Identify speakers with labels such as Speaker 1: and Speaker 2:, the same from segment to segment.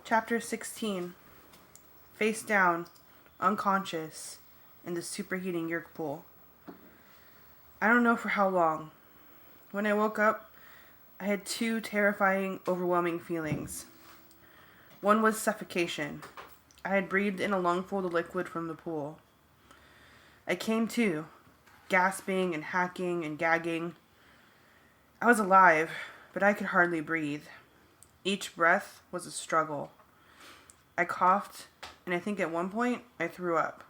Speaker 1: Chapter 16. Face down, unconscious, in the superheating yerk pool. I don't know for how long. When I woke up, I had two terrifying, overwhelming feelings. One was suffocation. I had breathed in a lungful of liquid from the pool. I came to, gasping and hacking and gagging. I was alive, but I could hardly breathe. Each breath was a struggle. I coughed, and I think at one point I threw up.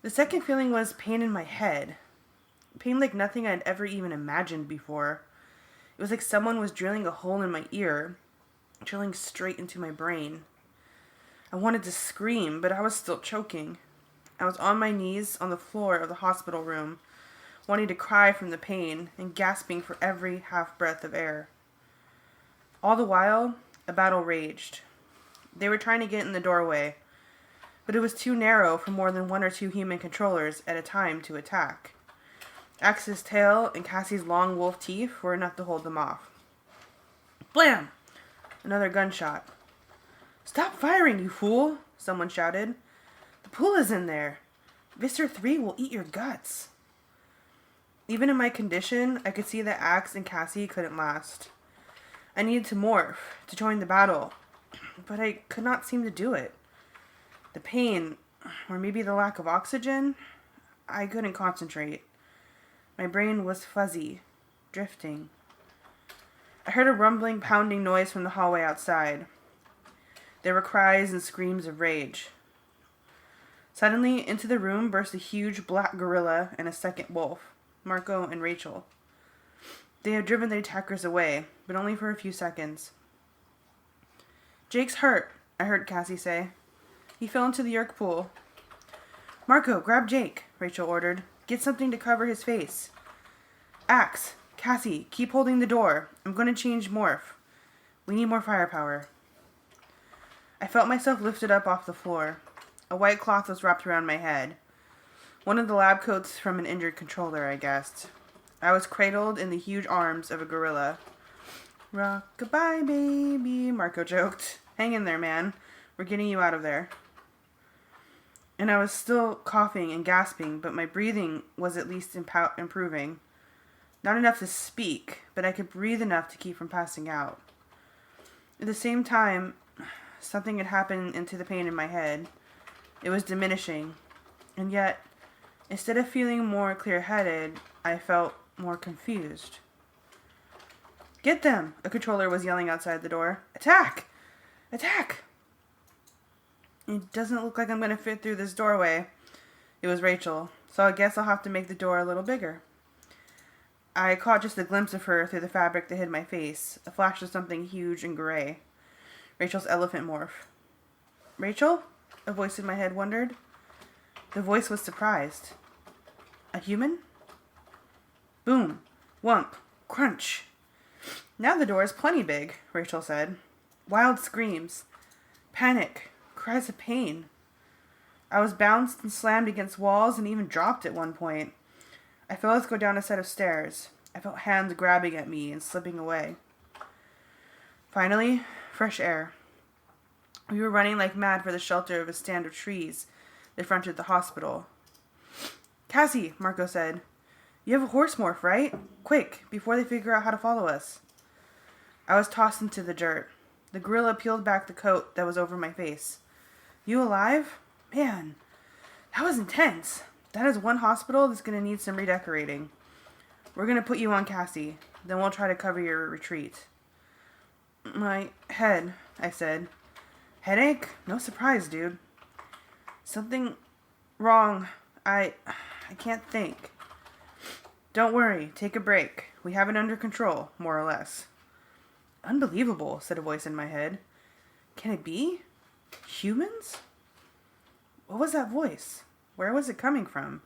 Speaker 1: The second feeling was pain in my head. Pain like nothing I'd ever even imagined before. It was like someone was drilling a hole in my ear, drilling straight into my brain. I wanted to scream, but I was still choking. I was on my knees on the floor of the hospital room, wanting to cry from the pain and gasping for every half breath of air. All the while, a battle raged. They were trying to get in the doorway, but it was too narrow for more than one or two human controllers at a time to attack. Axe's tail and Cassie's long wolf teeth were enough to hold them off. Blam! Another gunshot. "Stop firing, you fool!" someone shouted. "The pool is in there. Visser 3 will eat your guts." Even in my condition, I could see that Axe and Cassie couldn't last. I needed to morph, to join the battle, but I could not seem to do it. The pain, or maybe the lack of oxygen, I couldn't concentrate. My brain was fuzzy, drifting. I heard a rumbling, pounding noise from the hallway outside. There were cries and screams of rage. Suddenly, into the room burst a huge black gorilla and a second wolf, Marco and Rachel. They had driven the attackers away, but only for a few seconds. "Jake's hurt," I heard Cassie say. "He fell into the yerk pool." "Marco, grab Jake," Rachel ordered. "Get something to cover his face." "Axe, Cassie, keep holding the door. I'm going to change morph. We need more firepower." I felt myself lifted up off the floor. A white cloth was wrapped around my head. One of the lab coats from an injured controller, I guessed. I was cradled in the huge arms of a gorilla. "Rock-a-bye, baby," Marco joked. "Hang in there, man. We're getting you out of there." And I was still coughing and gasping, but my breathing was at least improving. Not enough to speak, but I could breathe enough to keep from passing out. At the same time, something had happened into the pain in my head. It was diminishing. And yet, instead of feeling more clear-headed, I felt more confused. "Get them!" a controller was yelling outside the door. "Attack! Attack!" "It doesn't look like I'm going to fit through this doorway." It was Rachel, so I guess I'll have to make the door a little bigger. I caught just a glimpse of her through the fabric that hid my face, a flash of something huge and gray. Rachel's elephant morph. "Rachel?" a voice in my head wondered. The voice was surprised. "A human?" Boom, whump, crunch. "Now the door is plenty big," Rachel said. Wild screams, panic, cries of pain. I was bounced and slammed against walls and even dropped at one point. I fell as I go down a set of stairs. I felt hands grabbing at me and slipping away. Finally, fresh air. We were running like mad for the shelter of a stand of trees that fronted the hospital. "Cassie," Marco said. "You have a horse morph, right? Quick, before they figure out how to follow us." I was tossed into the dirt. The gorilla peeled back the coat that was over my face. "You alive? Man, that was intense. That is one hospital that's going to need some redecorating. We're going to put you on Cassie. Then we'll try to cover your retreat." "My head," I said. "Headache? No surprise, dude." "Something wrong. I can't think." "Don't worry. Take a break. We have it under control, more or less." "Unbelievable," said a voice in my head. "Can it be? Humans?" What was that voice? Where was it coming from?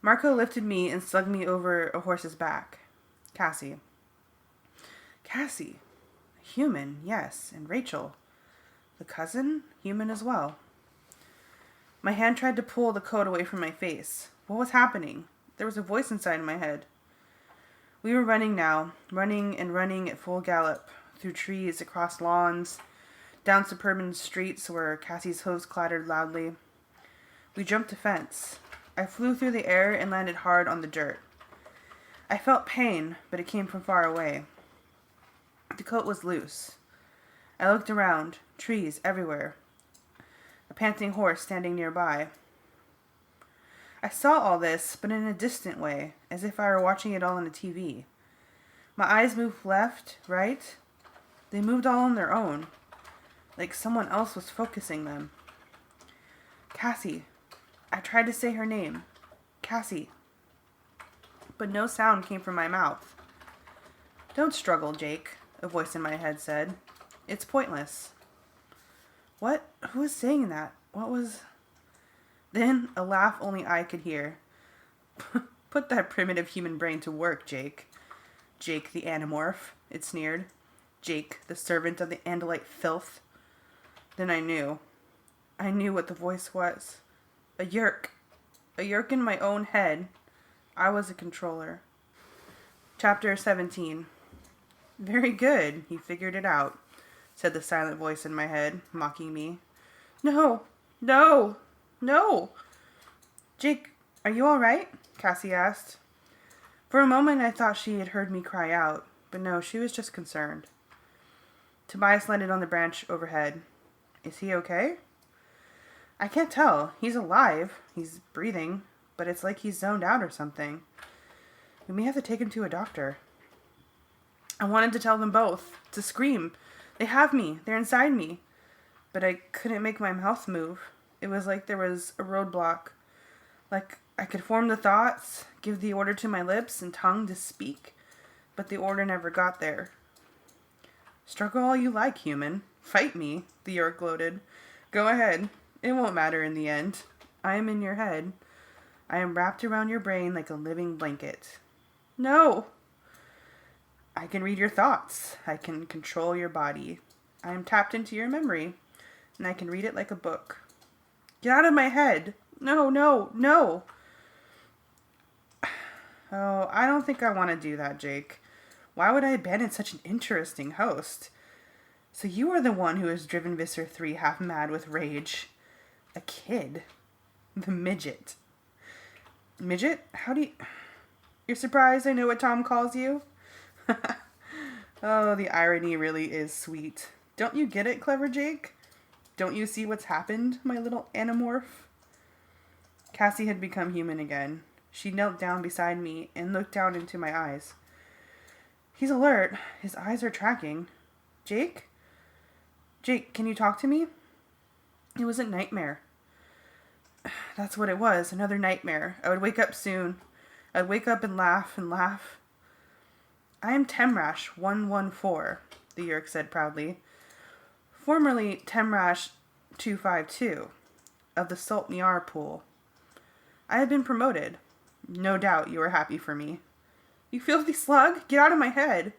Speaker 1: Marco lifted me and slugged me over a horse's back. Cassie. Cassie. Human, yes, and Rachel. The cousin, human as well. My hand tried to pull the coat away from my face. What was happening? There was a voice inside my head. We were running now, running and running at full gallop, through trees, across lawns, down suburban streets where Cassie's hooves clattered loudly. We jumped a fence. I flew through the air and landed hard on the dirt. I felt pain, but it came from far away. The coat was loose. I looked around, trees everywhere, a panting horse standing nearby. I saw all this, but in a distant way, as if I were watching it all on a TV. My eyes moved left, right. They moved all on their own, like someone else was focusing them. Cassie. I tried to say her name. Cassie. But no sound came from my mouth. Don't struggle, Jake, a voice in my head said. It's pointless. What? Who was saying that? What was... Then a laugh only I could hear. Put that primitive human brain to work, Jake. Jake the Animorph, it sneered. Jake, the servant of the Andalite filth. Then I knew. I knew what the voice was. A yerk. A yerk in my own head. I was a controller. Chapter 17. Very good, you figured it out, said the silent voice in my head, mocking me. No, no, no. Jake, are you all right? Cassie asked. For a moment I thought she had heard me cry out, but no, she was just concerned. Tobias landed on the branch overhead. Is he okay? I can't tell. He's alive. He's breathing, but it's like he's zoned out or something. We may have to take him to a doctor. I wanted to tell them both, to scream. They have me. They're inside me. But I couldn't make my mouth move. It was like there was a roadblock. Like I could form the thoughts, give the order to my lips and tongue to speak, but the order never got there. Struggle all you like, human. Fight me, the York gloated. Go ahead. It won't matter in the end. I am in your head. I am wrapped around your brain like a living blanket. No! I can read your thoughts. I can control your body. I am tapped into your memory, and I can read it like a book. Get out of my head! No, no, no! Oh, I don't think I want to do that, Jake. Why would I abandon such an interesting host? So you are the one who has driven Visser 3 half mad with rage. A kid. The midget. Midget? How do you... You're surprised I know what Tom calls you? Oh, the irony really is sweet. Don't you get it, clever Jake? Don't you see what's happened, my little Animorph? Cassie had become human again. She knelt down beside me and looked down into my eyes. He's alert. His eyes are tracking. Jake? Jake, can you talk to me? It was a nightmare. That's what it was, another nightmare. I would wake up soon. I'd wake up and laugh and laugh. I am Temrash 114, the Yerk said proudly. Formerly Temrash 252, of the Salt Niar pool. I have been promoted. No doubt you are happy for me. You filthy slug, get out of my head.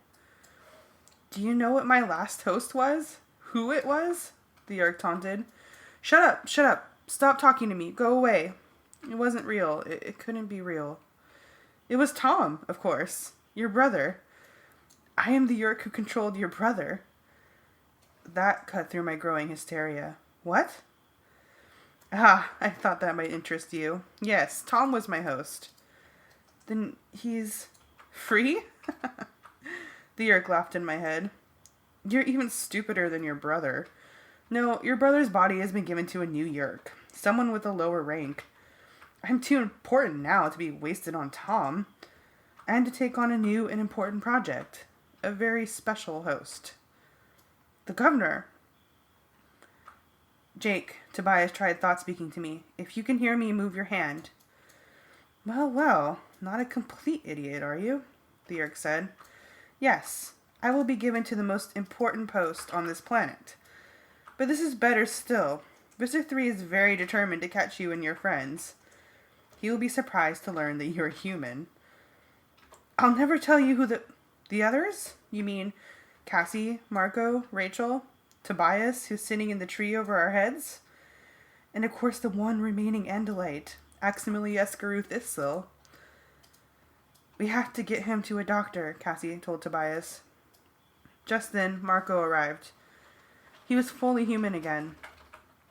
Speaker 1: Do you know what my last host was? Who it was? The Yerk taunted. Shut up, shut up. Stop talking to me. Go away. It wasn't real. It couldn't be real. It was Tom, of course. Your brother. I am the Yerk who controlled your brother. That cut through my growing hysteria. What? Ah, I thought that might interest you. Yes, Tom was my host. Then he's free? The Yerk laughed in my head. You're even stupider than your brother. No, your brother's body has been given to a new Yerk. Someone with a lower rank. I'm too important now to be wasted on Tom. And to take on a new and important project. A very special host. The governor. Jake, Tobias tried thought-speaking to me. If you can hear me, move your hand. Well, well, not a complete idiot, are you? The Yerk said. Yes, I will be given to the most important post on this planet. But this is better still. Visser 3 is very determined to catch you and your friends. He will be surprised to learn that you're human. I'll never tell you who the others? You mean Cassie, Marco, Rachel, Tobias, who's sitting in the tree over our heads? And of course the one remaining Andalite, Aximili Escaru Thistle. We have to get him to a doctor, Cassie told Tobias. Just then, Marco arrived. He was fully human again.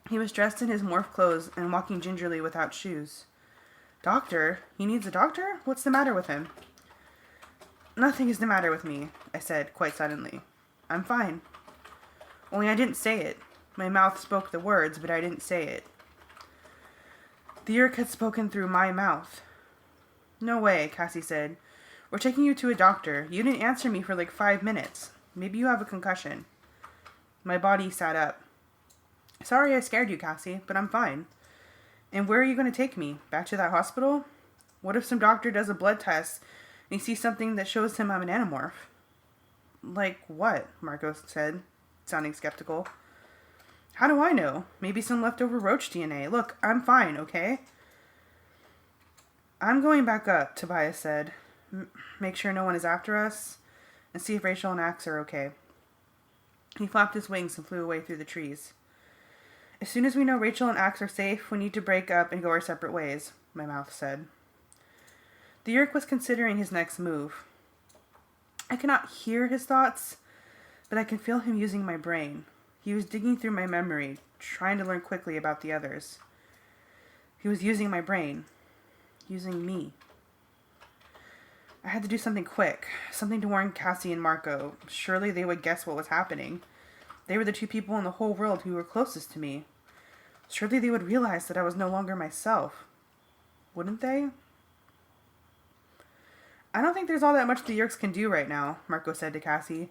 Speaker 1: He was dressed in his morph clothes and walking gingerly without shoes. Doctor? He needs a doctor? What's the matter with him? Nothing is the matter with me, I said quite suddenly. I'm fine. Only I didn't say it. My mouth spoke the words, but I didn't say it. The Yeerk had spoken through my mouth. No way, Cassie said. We're taking you to a doctor. You didn't answer me for like 5 minutes. Maybe you have a concussion. My body sat up. Sorry I scared you, Cassie, but I'm fine. And where are you going to take me? Back to that hospital? What if some doctor does a blood test and he sees something that shows him I'm an Animorph? Like what? Marco said, sounding skeptical. How do I know? Maybe some leftover roach DNA. Look, I'm fine, okay? I'm going back up, Tobias said. Make sure no one is after us, and see if Rachel and Axe are okay. He flapped his wings and flew away through the trees. As soon as we know Rachel and Axe are safe, we need to break up and go our separate ways, my mouth said. The Yeerk was considering his next move. I cannot hear his thoughts, but I can feel him using my brain. He was digging through my memory, trying to learn quickly about the others. He was using my brain. Using me. I had to do something quick, something to warn Cassie and Marco. Surely they would guess what was happening. They were the 2 people in the whole world who were closest to me. Surely they would realize that I was no longer myself. Wouldn't they? I don't think there's all that much the Yeerks can do right now, Marco said to Cassie.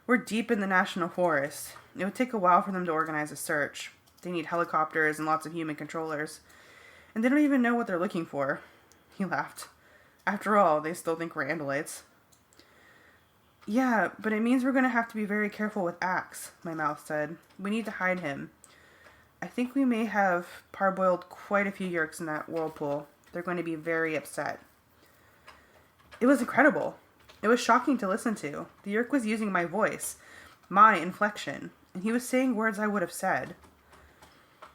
Speaker 1: We're deep in the national forest. It would take a while for them to organize a search. They need helicopters and lots of human controllers. And they don't even know what they're looking for. He laughed. After all, they still think we're Andalites. Yeah, but it means we're going to have to be very careful with Axe, my mouth said. We need to hide him. I think we may have parboiled quite a few Yeerks in that whirlpool. They're going to be very upset. It was incredible. It was shocking to listen to. The Yeerk was using my voice, my inflection, and he was saying words I would have said.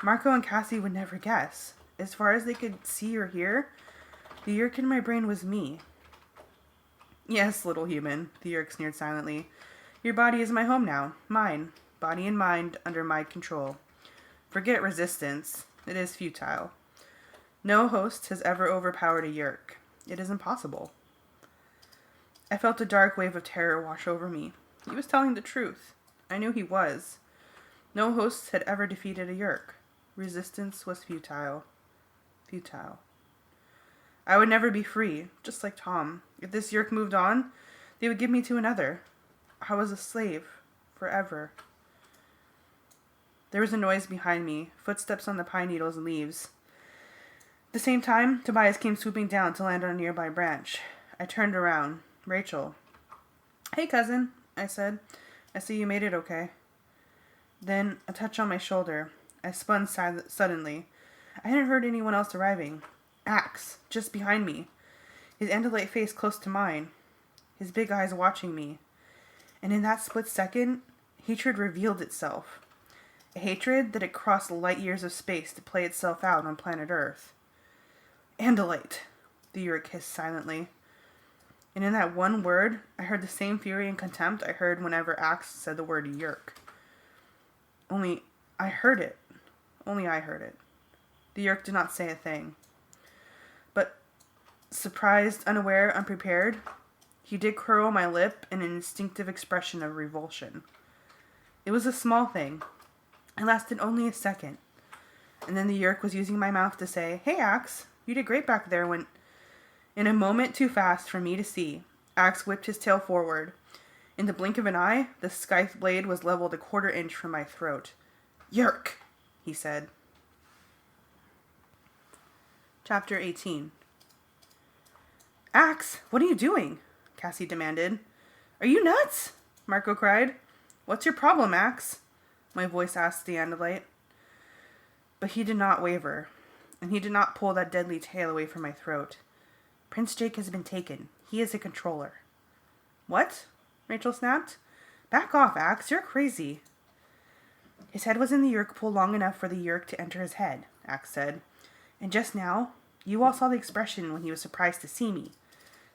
Speaker 1: Marco and Cassie would never guess. As far as they could see or hear, the Yeerk in my brain was me. Yes, little human, the Yeerk sneered silently. Your body is my home now. Mine. Body and mind under my control. Forget resistance. It is futile. No host has ever overpowered a Yeerk. It is impossible. I felt a dark wave of terror wash over me. He was telling the truth. I knew he was. No host had ever defeated a Yeerk. Resistance was futile. Futile. I would never be free, just like Tom. If this Yeerk moved on, they would give me to another. I was a slave. Forever. There was a noise behind me, footsteps on the pine needles and leaves. At the same time, Tobias came swooping down to land on a nearby branch. I turned around. Rachel. Hey, cousin, I said. I see you made it okay. Then, a touch on my shoulder. I spun suddenly. I hadn't heard anyone else arriving. Axe, just behind me. His Andalite face close to mine. His big eyes watching me. And in that split second, hatred revealed itself. A hatred that had crossed light years of space to play itself out on planet Earth. Andalite, the Yeerk hissed silently. And in that one word, I heard the same fury and contempt I heard whenever Axe said the word Yeerk. Only I heard it. Only I heard it. The Yeerk did not say a thing. But, surprised, unaware, unprepared, he did curl my lip in an instinctive expression of revulsion. It was a small thing. It lasted only a second. And then the Yeerk was using my mouth to say, Hey, Axe, you did great back there when... In a moment too fast for me to see, Axe whipped his tail forward. In the blink of an eye, the scythe blade was leveled a 1/4 inch from my throat. Yeerk, he said. Chapter 18. Axe, what are you doing? Cassie demanded. Are you nuts? Marco cried. What's your problem, Axe? My voice asked the Andalite. But he did not waver, and he did not pull that deadly tail away from my throat. Prince Jake has been taken. He is a controller. What? Rachel snapped. Back off, Axe. You're crazy. His head was in the Yeerk pool long enough for the Yeerk to enter his head, Axe said. And just now, you all saw the expression when he was surprised to see me.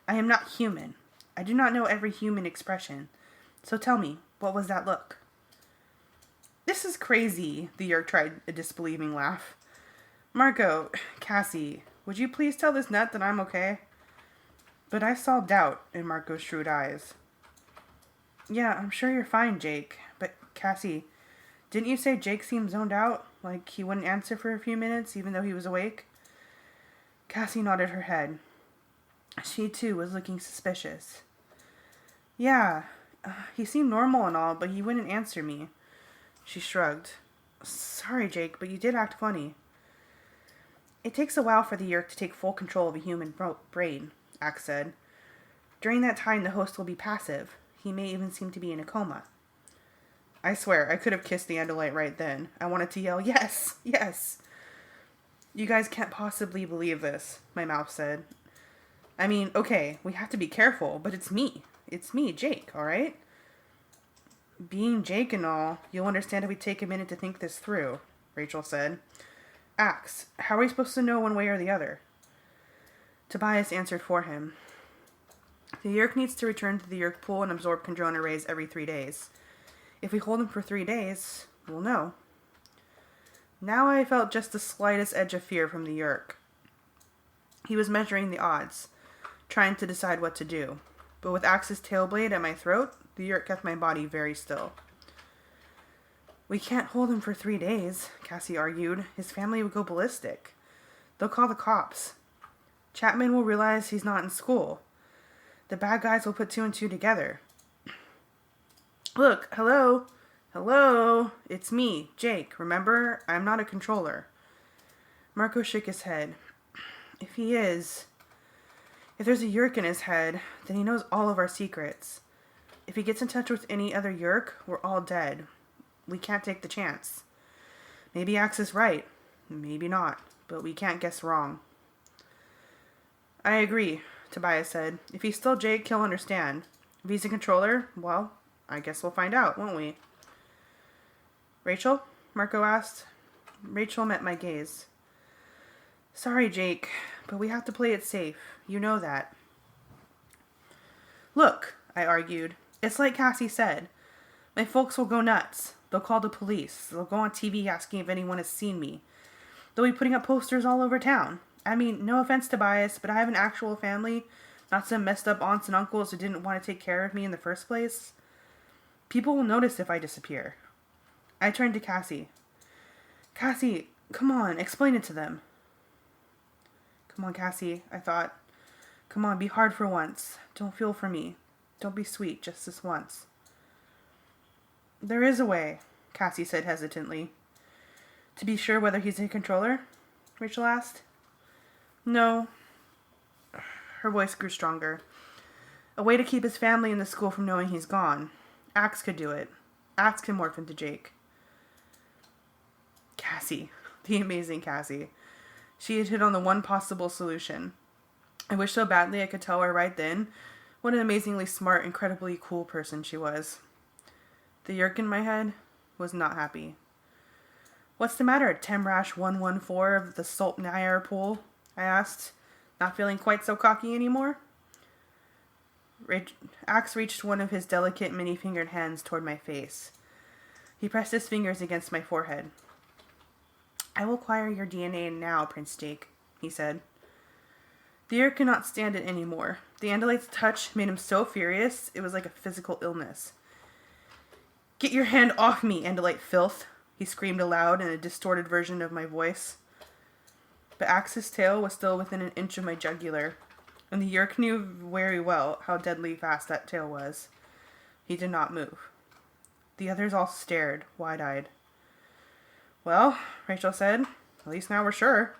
Speaker 1: I am not human. I do not know every human expression. So tell me, what was that look? This is crazy, the Yerk tried a disbelieving laugh. Marco, Cassie, would you please tell this nut that I'm okay? But I saw doubt in Marco's shrewd eyes. Yeah, I'm sure you're fine, Jake. But Cassie, didn't you say Jake seemed zoned out? Like he wouldn't answer for a few minutes even though he was awake? Cassie nodded her head. She too was looking suspicious. Yeah, he seemed normal and all, but he wouldn't answer me. She shrugged. Sorry, Jake, but you did act funny. It takes a while for the Yerk to take full control of a human brain, Axe said. During that time, the host will be passive. He may even seem to be in a coma. I swear, I could have kissed the Andalite right then. I wanted to yell, yes, yes. You guys can't possibly believe this, my mouth said. I mean, okay, we have to be careful, but it's me. It's me, Jake, alright? Being Jake and all, you'll understand if we take a minute to think this through, Rachel said. Axe, how are we supposed to know one way or the other? Tobias answered for him. The Yerk needs to return to the Yerk pool and absorb Kandrona arrays every 3 days. If we hold him for 3 days, we'll know. Now I felt just the slightest edge of fear from the Yerk. He was measuring the odds, trying to decide what to do. But with Axe's tail blade at my throat, the Yerk kept my body very still. We can't hold him for 3 days, Cassie argued. His family would go ballistic. They'll call the cops. Chapman will realize he's not in school. The bad guys will put 2 and 2 together. Look, hello? Hello? It's me, Jake. Remember? I'm not a controller. Marco shook his head. If he is... If there's a Yerk in his head, then he knows all of our secrets. If he gets in touch with any other Yerk, we're all dead. We can't take the chance. Maybe Axe is right. Maybe not. But we can't guess wrong. I agree, Tobias said. If he's still Jake, he'll understand. If he's a controller, well, I guess we'll find out, won't we? Rachel? Marco asked. Rachel met my gaze. Sorry, Jake, but we have to play it safe. You know that. Look, I argued. It's like Cassie said. My folks will go nuts. They'll call the police. They'll go on TV asking if anyone has seen me. They'll be putting up posters all over town. I mean, no offense to Tobias, but I have an actual family, not some messed up aunts and uncles who didn't want to take care of me in the first place. People will notice if I disappear. I turned to Cassie. Cassie, come on, explain it to them. Come on, Cassie, I thought. Come on, be hard for once. Don't feel for me. Don't be sweet, just this once. There is a way, Cassie said hesitantly. To be sure whether he's a controller? Rachel asked. No. Her voice grew stronger. A way to keep his family in the school from knowing he's gone. Axe could do it. Axe can morph into Jake. Cassie. The amazing Cassie. She had hit on the one possible solution. I wished so badly I could tell her right then what an amazingly smart, incredibly cool person she was. The Yerk in my head was not happy. What's the matter, Temrash 114 of the Salt Nair pool? I asked, not feeling quite so cocky anymore. Axe reached one of his delicate, many-fingered hands toward my face. He pressed his fingers against my forehead. I will acquire your DNA now, Prince Jake, he said. The Yerk could not stand it anymore. The Andalite's touch made him so furious, it was like a physical illness. Get your hand off me, Andalite filth, he screamed aloud in a distorted version of my voice. But Axe's tail was still within an inch of my jugular, and the Yerk knew very well how deadly fast that tail was. He did not move. The others all stared, wide-eyed. Well, Rachel said, at least now we're sure.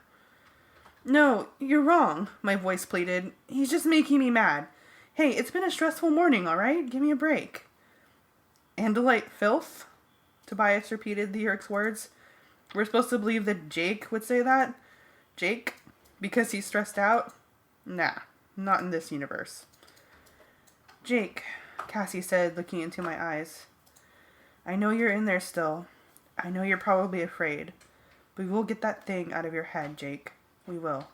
Speaker 1: No, you're wrong, my voice pleaded. He's just making me mad. Hey, it's been a stressful morning, all right? Give me a break. Andalite filth? Tobias repeated the Yerk's words. We're supposed to believe that Jake would say that? Jake? Because he's stressed out? Nah, not in this universe. Jake, Cassie said, looking into my eyes. I know you're in there still. I know you're probably afraid. But we will get that thing out of your head, Jake. We will.